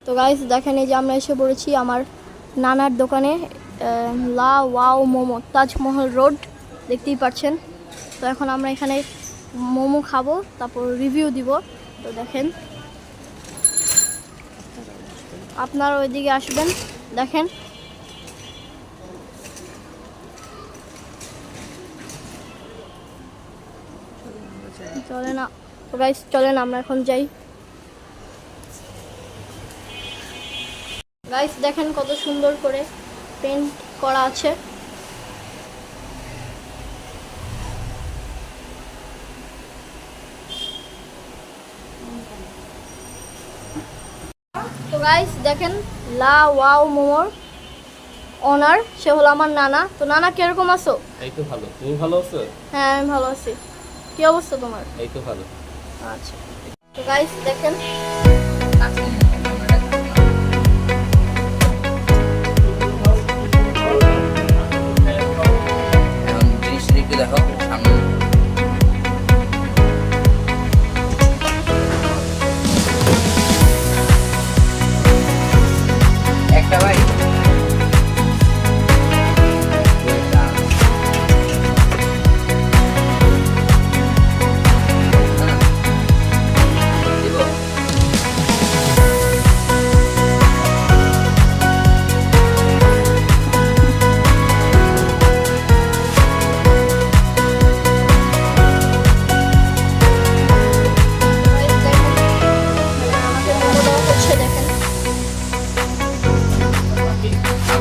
তো গাইস দেখেন, এই যে আমরা এসে পড়েছি আমার নানার দোকানে, লা ওয়াও মোমো, তাজমহল রোড, দেখতেই পাচ্ছেন। তো এখন আমরা এখানে মোমো খাবো, তারপর রিভিউ দিব। তো দেখেন, আপনারা ওইদিকে আসবেন, দেখেন। চলে না তো গাইস, চলেন আমরা এখন যাই। গাইস দেখেন কত সুন্দর করে পেন্ট করা আছে। তো গাইস দেখেন, লা ওয়াও মোমোর ওনার, সে হলো আমার নানা। তো নানা কিরকম আছো? এই তো ভালো। তুমি ভালো আছো? হ্যাঁ আমি ভালো আছি। কি অবস্থা তোমার? এই তো ভালো। আচ্ছা, তো গাইস দেখেন, এখন জিনিসটা একটু দেখো সামনে। একটা ভাই গাইস দেখেন, আমাদের মোমো দেওয়া হচ্ছে, দেখেন। ভাই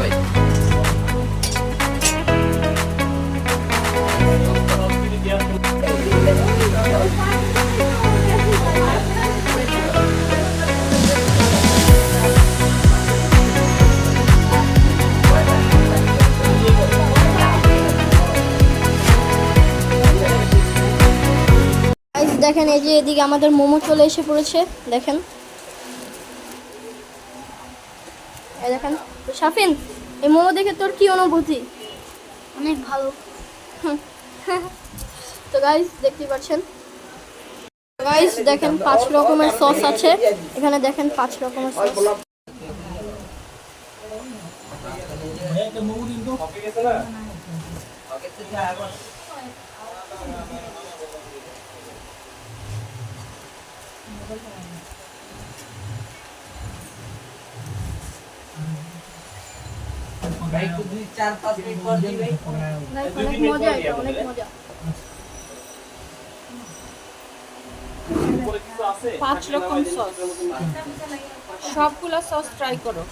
গাইস দেখেন, এই যে এদিকে আমাদের মোমো চলে এসে পড়েছে, দেখেন। এই দেখেন। তো শাফিন, এই মোমো দেখে তোর কি অনুভূতি? অনেক ভালো। তো গাইস দেখতেই পাচ্ছেন, গাইস দেখেন 5 রকমের সস আছে এখানে, দেখেন 5 রকমের সস। ভাই একটু 2-4-5 মিনিট পর দিবে। গাইস অনেক মজা, এটা অনেক মজা। 5 রকম সস, সবগুলো সস ট্রাই করো।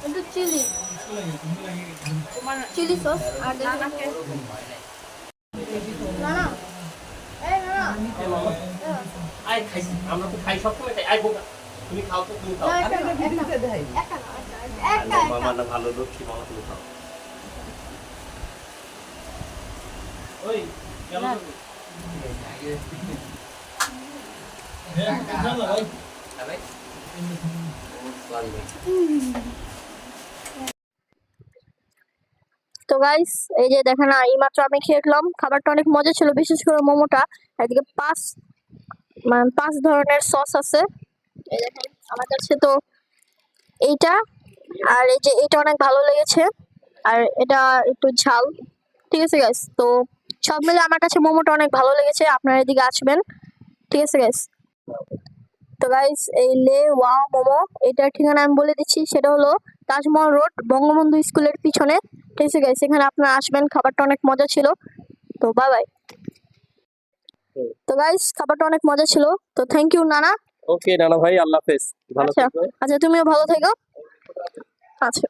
কিন্তু চিলি, তোমার চিলি সস আর দেখেন নানাকে না না, এই না না, আই খাই, আমরা তো খাই, সব সময় খাই। আই বোকা, তুমি খাও তো, তুমি খাও। না, একটা না, একটা মামা না ভালো লক্ষ্মী, মামা তুমি খাও। ওই কেমন আছো? ভাই তো গাইস এই যে দেখেন, এইমাত্র আমি খেলাম, খাবারটা অনেক মজা ছিল, বিশেষ করে মোমোটা। এদিকে 5 ধরনের সস আছে। এই দেখেন, আমার কাছে তো এইটা আর এই যে এটা অনেক ভালো লেগেছে, আর এটা একটু ঝাল। ঠিক আছে গাইস, তো সব মিলে আমার কাছে মোমোটা অনেক ভালো লেগেছে। আপনারা এদিকে আসবেন, ঠিক আছে গাইস। তো গাইস এই লে ওয়াও মোমো, এটার ঠিকানা আমি বলে দিচ্ছি, সেটা হলো তাজমহল রোড, বঙ্গবন্ধু স্কুলের পিছনে। ঠিক আছে গাইস, এখানে আপনারা আসবেন, খাবারটা অনেক মজা ছিল। তো বাই বাই। তো গাইস খাবারটা অনেক মজা ছিল, তো থ্যাংক ইউ নানা। ওকে নানা ভাই, আল্লাহ হাফেজ, ভালো আচ্ছা থেকো। আচ্ছা, তুমিও ভালো থেকো। আচ্ছা।